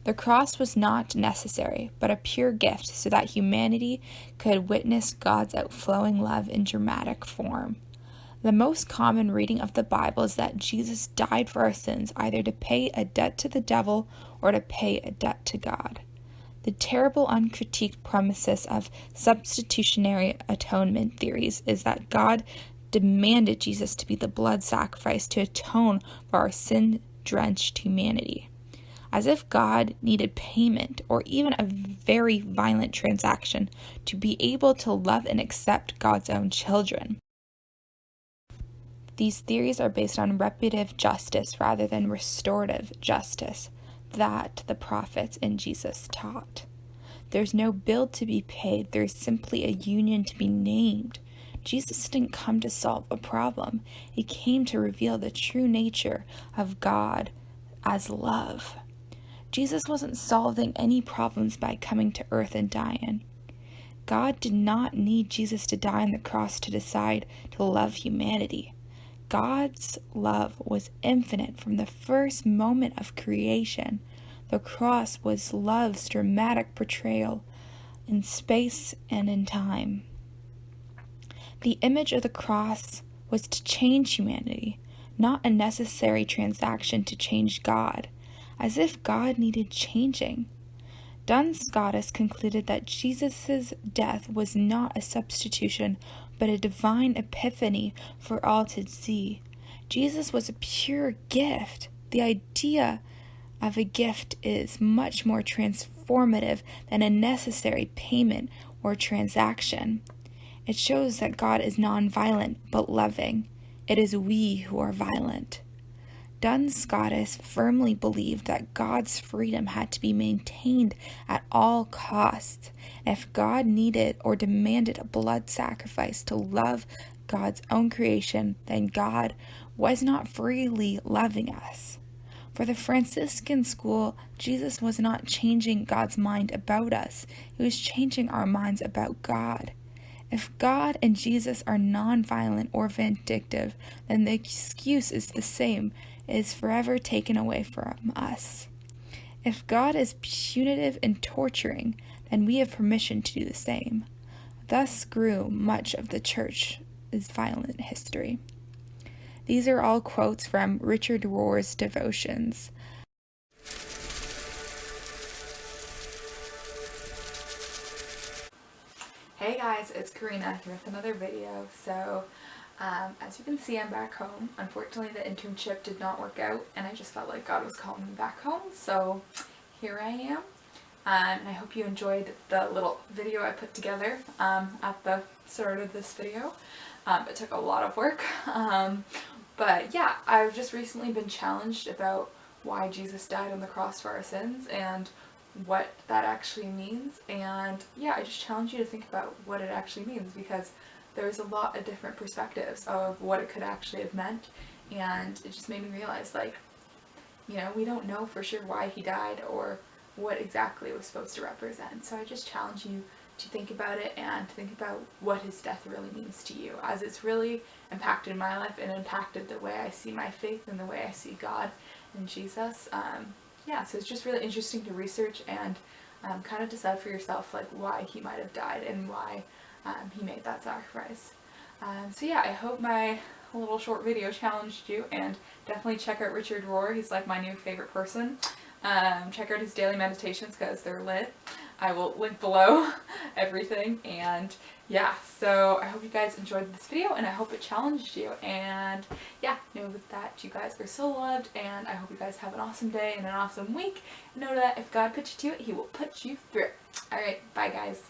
The cross was not necessary, but a pure gift so that humanity could witness God's outflowing love in dramatic form. The most common reading of the Bible is that Jesus died for our sins, either to pay a debt to the devil or to pay a debt to God. The terrible, uncritiqued premises of substitutionary atonement theories is that God demanded Jesus to be the blood sacrifice to atone for our sin-drenched humanity, as if God needed payment or even a very violent transaction to be able to love and accept God's own children. These theories are based on reparative justice rather than restorative justice that the prophets and Jesus taught. There's no bill to be paid, there's simply a union to be named. Jesus didn't come to solve a problem, he came to reveal the true nature of God as love. Jesus wasn't solving any problems by coming to earth and dying. God did not need Jesus to die on the cross to decide to love humanity. God's love was infinite from the first moment of creation. The cross was love's dramatic portrayal in space and in time. The image of the cross was to change humanity, not a necessary transaction to change God, as if God needed changing. Duns Scotus concluded that Jesus' death was not a substitution, but a divine epiphany for all to see. Jesus was a pure gift. The idea of a gift is much more transformative than a necessary payment or transaction. It shows that God is non-violent but loving. It is we who are violent. Duns Scotus firmly believed that God's freedom had to be maintained at all costs. If God needed or demanded a blood sacrifice to love God's own creation, then God was not freely loving us. For the Franciscan school, Jesus was not changing God's mind about us. He was changing our minds about God. If God and Jesus are non-violent or vindictive, then the excuse is the same. It is forever taken away from us. If God is punitive and torturing, then we have permission to do the same. Thus grew much of the church's violent history. These are all quotes from Richard Rohr's Devotions. Hey guys, it's Karina here with another video. So, as you can see, I'm back home. Unfortunately, the internship did not work out, and I just felt like God was calling me back home, so here I am. And I hope you enjoyed the little video I put together at the start of this video. It took a lot of work, but yeah, I've just recently been challenged about why Jesus died on the cross for our sins and what that actually means. And yeah, I just challenge you to think about what it actually means, because there's a lot of different perspectives of what it could actually have meant, and it just made me realize, like, you know, we don't know for sure why he died or what exactly it was supposed to represent. So I just challenge you to think about it and think about what his death really means to you, as it's really impacted my life and impacted the way I see my faith and the way I see God and Jesus. Yeah, so it's just really interesting to research and kind of decide for yourself, like, why he might have died and why he made that sacrifice. So yeah, I hope my little short video challenged you, and definitely check out Richard Rohr. He's like my new favorite person. Check out his daily meditations because they're lit. I will link below everything, and yeah, so I hope you guys enjoyed this video, and I hope it challenged you, and yeah, know that you guys are so loved, and I hope you guys have an awesome day and an awesome week. Know that if God put you to it, he will put you through it. Alright, bye guys.